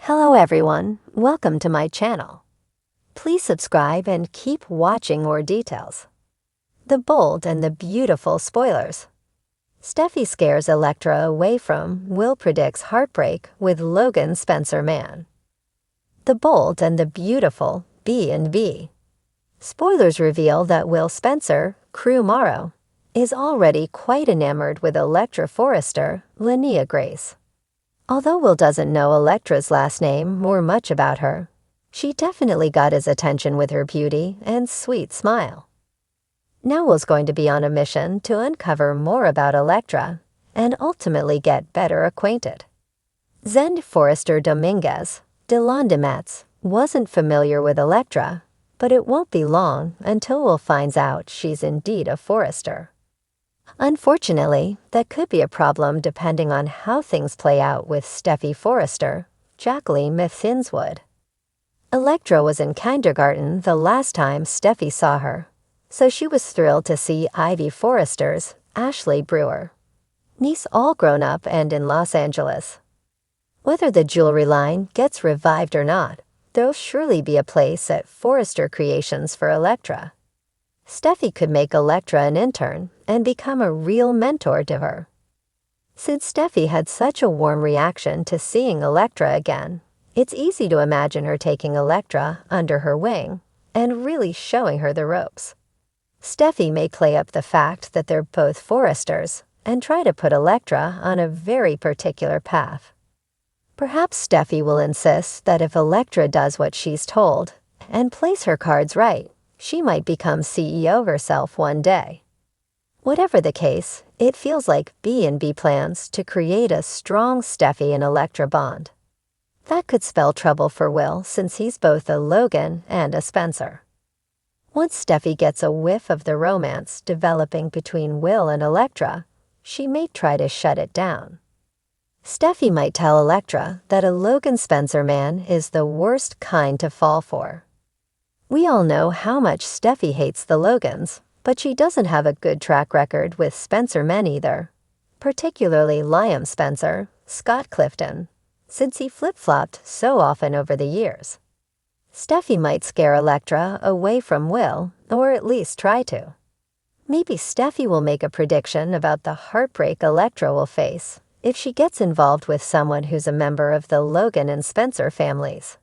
Hello everyone, welcome to my channel. Please subscribe and keep watching more details. The bold and the beautiful spoilers. Steffy scares Elektra away from Will predicts heartbreak with Logan Spencer Man. The bold and the beautiful B&B. Spoilers reveal that Will Spencer, Crew Morrow, is already quite enamored with Elektra Forrester, Linnea Grace. Although Will doesn't know Elektra's last name or much about her, she definitely got his attention with her beauty and sweet smile. Now Will's going to be on a mission to uncover more about Elektra and ultimately get better acquainted. Zend Forrester Dominguez, de Londimetz, wasn't familiar with Elektra, but it won't be long until Will finds out she's indeed a Forrester. Unfortunately, that could be a problem depending on how things play out with Steffy Forrester, Jacqueline Mythinswood. Elektra was in kindergarten the last time Steffy saw her, so she was thrilled to see Ivy Forrester's Ashley Brewer niece all grown up and in Los Angeles. Whether the jewelry line gets revived or not, there'll surely be a place at Forrester Creations for Elektra. Steffy could make Elektra an intern and become a real mentor to her. Since Steffy had such a warm reaction to seeing Elektra again, it's easy to imagine her taking Elektra under her wing and really showing her the ropes. Steffy may play up the fact that they're both Forresters and try to put Elektra on a very particular path. Perhaps Steffy will insist that if Elektra does what she's told and plays her cards right, she might become CEO herself one day. Whatever the case, it feels like B&B plans to create a strong Steffy and Elektra bond. That could spell trouble for Will since he's both a Logan and a Spencer. Once Steffy gets a whiff of the romance developing between Will and Elektra, she may try to shut it down. Steffy might tell Elektra that a Logan Spencer man is the worst kind to fall for. We all know how much Steffy hates the Logans, but she doesn't have a good track record with Spencer men either, particularly Liam Spencer, Scott Clifton, since he flip-flopped so often over the years. Steffy might scare Elektra away from Will, or at least try to. Maybe Steffy will make a prediction about the heartbreak Elektra will face if she gets involved with someone who's a member of the Logan and Spencer families.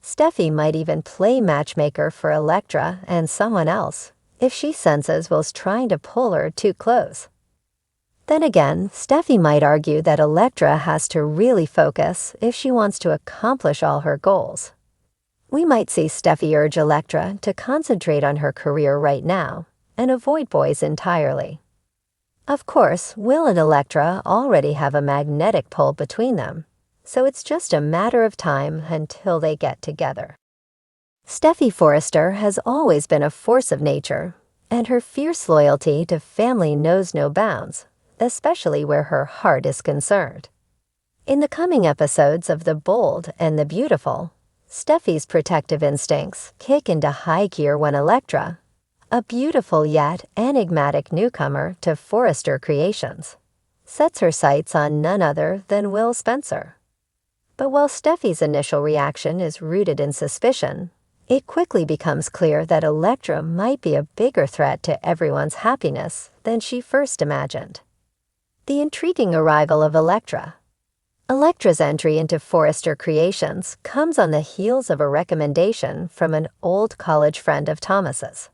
Steffy might even play matchmaker for Elektra and someone else if she senses Will's trying to pull her too close. Then again, Steffy might argue that Elektra has to really focus if she wants to accomplish all her goals. We might see Steffy urge Elektra to concentrate on her career right now and avoid boys entirely. Of course, Will and Elektra already have a magnetic pull between them, so it's just a matter of time until they get together. Steffy Forrester has always been a force of nature, and her fierce loyalty to family knows no bounds, especially where her heart is concerned. In the coming episodes of The Bold and the Beautiful, Steffy's protective instincts kick into high gear when Elektra, a beautiful yet enigmatic newcomer to Forrester Creations, sets her sights on none other than Will Spencer. But while Steffy's initial reaction is rooted in suspicion, it quickly becomes clear that Elektra might be a bigger threat to everyone's happiness than she first imagined. The intriguing arrival of Elektra. Elektra's entry into Forrester Creations comes on the heels of a recommendation from an old college friend of Thomas's.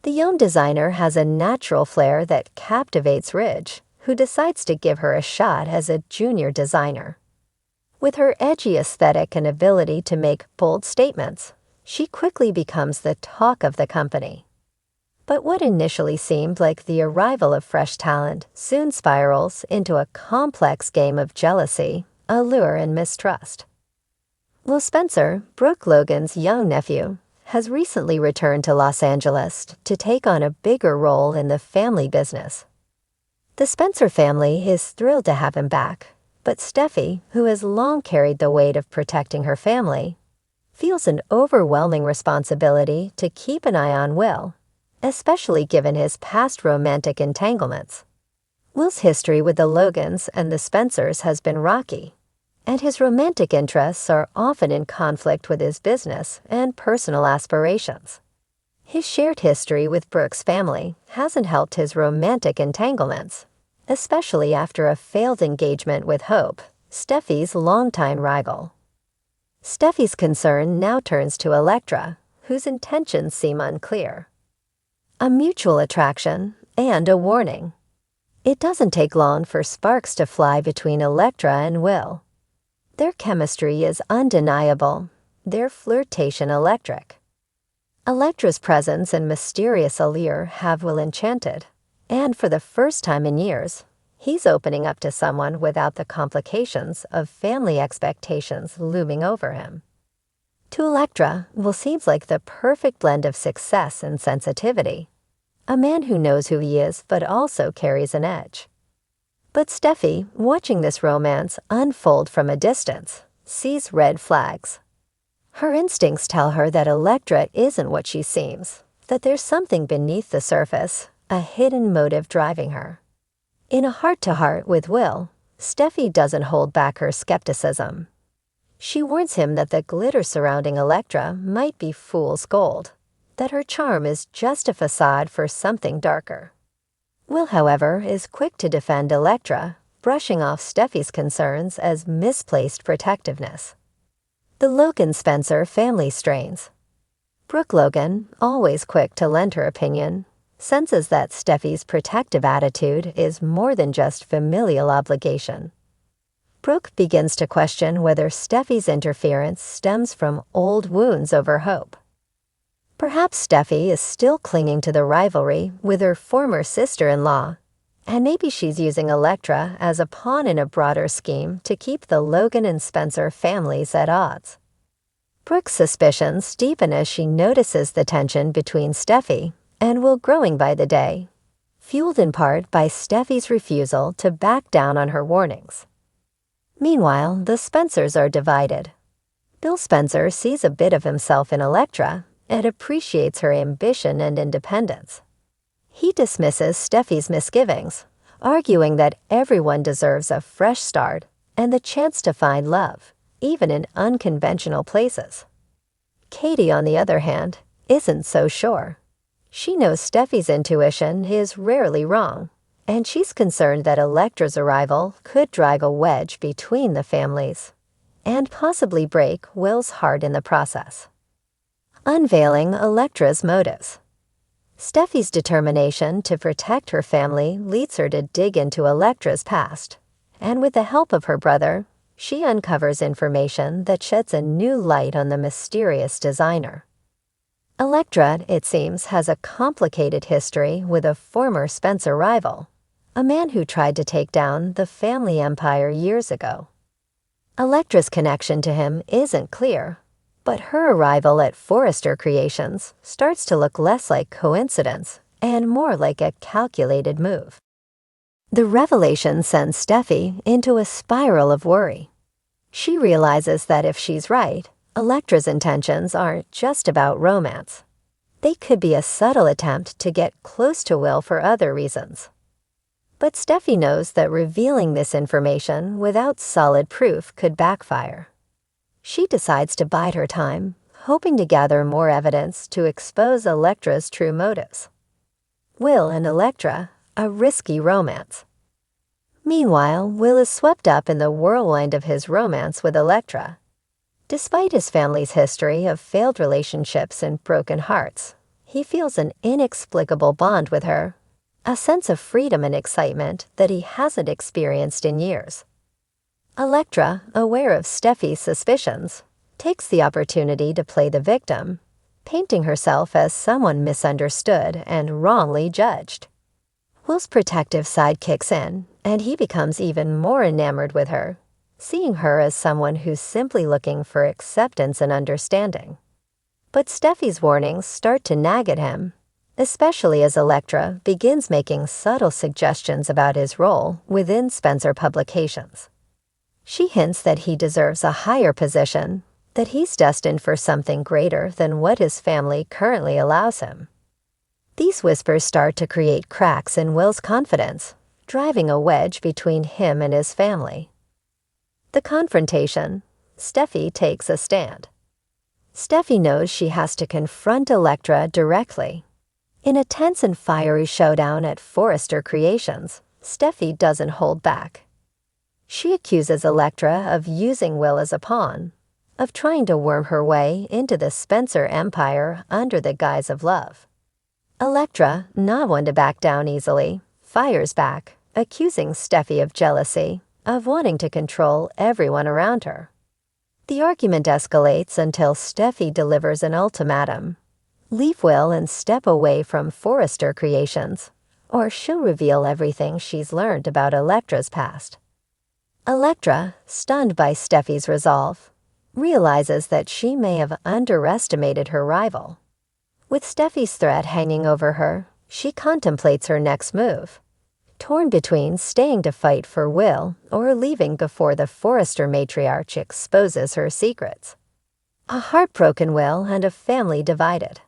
The young designer has a natural flair that captivates Ridge, who decides to give her a shot as a junior designer. With her edgy aesthetic and ability to make bold statements, she quickly becomes the talk of the company. But what initially seemed like the arrival of fresh talent soon spirals into a complex game of jealousy, allure, and mistrust. Will Spencer, Brooke Logan's young nephew, has recently returned to Los Angeles to take on a bigger role in the family business. The Spencer family is thrilled to have him back, but Steffy, who has long carried the weight of protecting her family, feels an overwhelming responsibility to keep an eye on Will, especially given his past romantic entanglements. Will's history with the Logans and the Spencers has been rocky, and his romantic interests are often in conflict with his business and personal aspirations. His shared history with Brooke's family hasn't helped his romantic entanglements, especially after a failed engagement with Hope, Steffy's longtime rival. Steffy's concern now turns to Elektra, whose intentions seem unclear. A mutual attraction and a warning. It doesn't take long for sparks to fly between Elektra and Will. Their chemistry is undeniable, their flirtation electric. Elektra's presence and mysterious allure have Will enchanted, and for the first time in years, he's opening up to someone without the complications of family expectations looming over him. To Elektra, Will seems like the perfect blend of success and sensitivity, a man who knows who he is but also carries an edge. But Steffy, watching this romance unfold from a distance, sees red flags. Her instincts tell her that Elektra isn't what she seems, that there's something beneath the surface, a hidden motive driving her. In a heart-to-heart with Will, Steffy doesn't hold back her skepticism. She warns him that the glitter surrounding Elektra might be fool's gold, that her charm is just a facade for something darker. Will, however, is quick to defend Elektra, brushing off Steffy's concerns as misplaced protectiveness. The Logan-Spencer family strains. Brooke Logan, always quick to lend her opinion, senses that Steffy's protective attitude is more than just familial obligation. Brooke begins to question whether Steffy's interference stems from old wounds over Hope. Perhaps Steffy is still clinging to the rivalry with her former sister-in-law, and maybe she's using Elektra as a pawn in a broader scheme to keep the Logan and Spencer families at odds. Brooke's suspicions deepen as she notices the tension between Steffy and Will growing by the day, fueled in part by Steffy's refusal to back down on her warnings. Meanwhile, the Spencers are divided. Bill Spencer sees a bit of himself in Elektra and appreciates her ambition and independence. He dismisses Steffy's misgivings, arguing that everyone deserves a fresh start and the chance to find love, even in unconventional places. Katie, on the other hand, isn't so sure. She knows Steffy's intuition is rarely wrong, and she's concerned that Elektra's arrival could drive a wedge between the families and possibly break Will's heart in the process. Unveiling Elektra's motives. Steffy's determination to protect her family leads her to dig into Elektra's past, and with the help of her brother, she uncovers information that sheds a new light on the mysterious designer. Elektra, it seems, has a complicated history with a former Spencer rival, a man who tried to take down the family empire years ago. Elektra's connection to him isn't clear, but her arrival at Forrester Creations starts to look less like coincidence and more like a calculated move. The revelation sends Steffy into a spiral of worry. She realizes that if she's right, Elektra's intentions aren't just about romance. They could be a subtle attempt to get close to Will for other reasons. But Steffy knows that revealing this information without solid proof could backfire. She decides to bide her time, hoping to gather more evidence to expose Elektra's true motives. Will and Elektra, a risky romance. Meanwhile, Will is swept up in the whirlwind of his romance with Elektra. Despite his family's history of failed relationships and broken hearts, he feels an inexplicable bond with her, a sense of freedom and excitement that he hasn't experienced in years. Elektra, aware of Steffy's suspicions, takes the opportunity to play the victim, painting herself as someone misunderstood and wrongly judged. Will's protective side kicks in, and he becomes even more enamored with her, seeing her as someone who's simply looking for acceptance and understanding. But Steffy's warnings start to nag at him, especially as Elektra begins making subtle suggestions about his role within Spencer Publications. She hints that he deserves a higher position, that he's destined for something greater than what his family currently allows him. These whispers start to create cracks in Will's confidence, driving a wedge between him and his family. The confrontation. Steffy takes a stand. Steffy knows she has to confront Elektra directly. In a tense and fiery showdown at Forrester Creations, Steffy doesn't hold back. She accuses Elektra of using Will as a pawn, of trying to worm her way into the Spencer empire under the guise of love. Elektra, not one to back down easily, fires back, accusing Steffy of jealousy, of wanting to control everyone around her. The argument escalates until Steffy delivers an ultimatum. Leave Will and step away from Forrester Creations, or she'll reveal everything she's learned about Elektra's past. Elektra, stunned by Steffy's resolve, realizes that she may have underestimated her rival. With Steffy's threat hanging over her, she contemplates her next move, torn between staying to fight for Will or leaving before the Forrester matriarch exposes her secrets. A heartbroken Will and a family divided.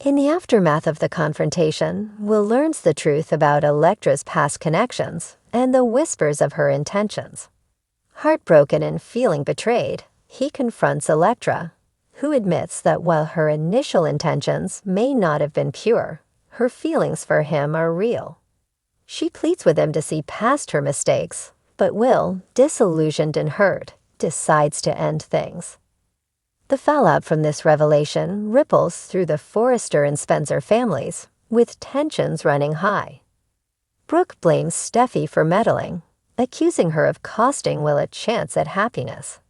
In the aftermath of the confrontation, Will learns the truth about Elektra's past connections and the whispers of her intentions. Heartbroken and feeling betrayed, he confronts Elektra, who admits that while her initial intentions may not have been pure, her feelings for him are real. She pleads with him to see past her mistakes, but Will, disillusioned and hurt, decides to end things. The fallout from this revelation ripples through the Forrester and Spencer families, with tensions running high. Brooke blames Steffy for meddling, accusing her of costing Will a chance at happiness.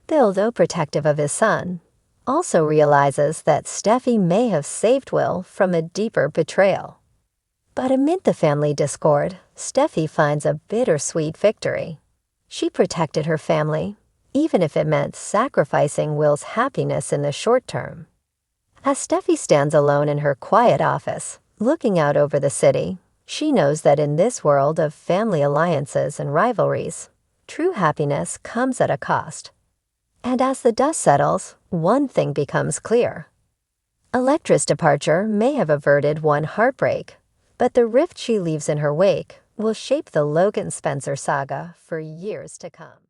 Bill, though protective of his son, also realizes that Steffy may have saved Will from a deeper betrayal. But amid the family discord, Steffy finds a bittersweet victory. She protected her family, even if it meant sacrificing Will's happiness in the short term. As Steffy stands alone in her quiet office, looking out over the city, she knows that in this world of family alliances and rivalries, true happiness comes at a cost. And as the dust settles, one thing becomes clear. Elektra's departure may have averted one heartbreak, but the rift she leaves in her wake will shape the Logan Spencer saga for years to come.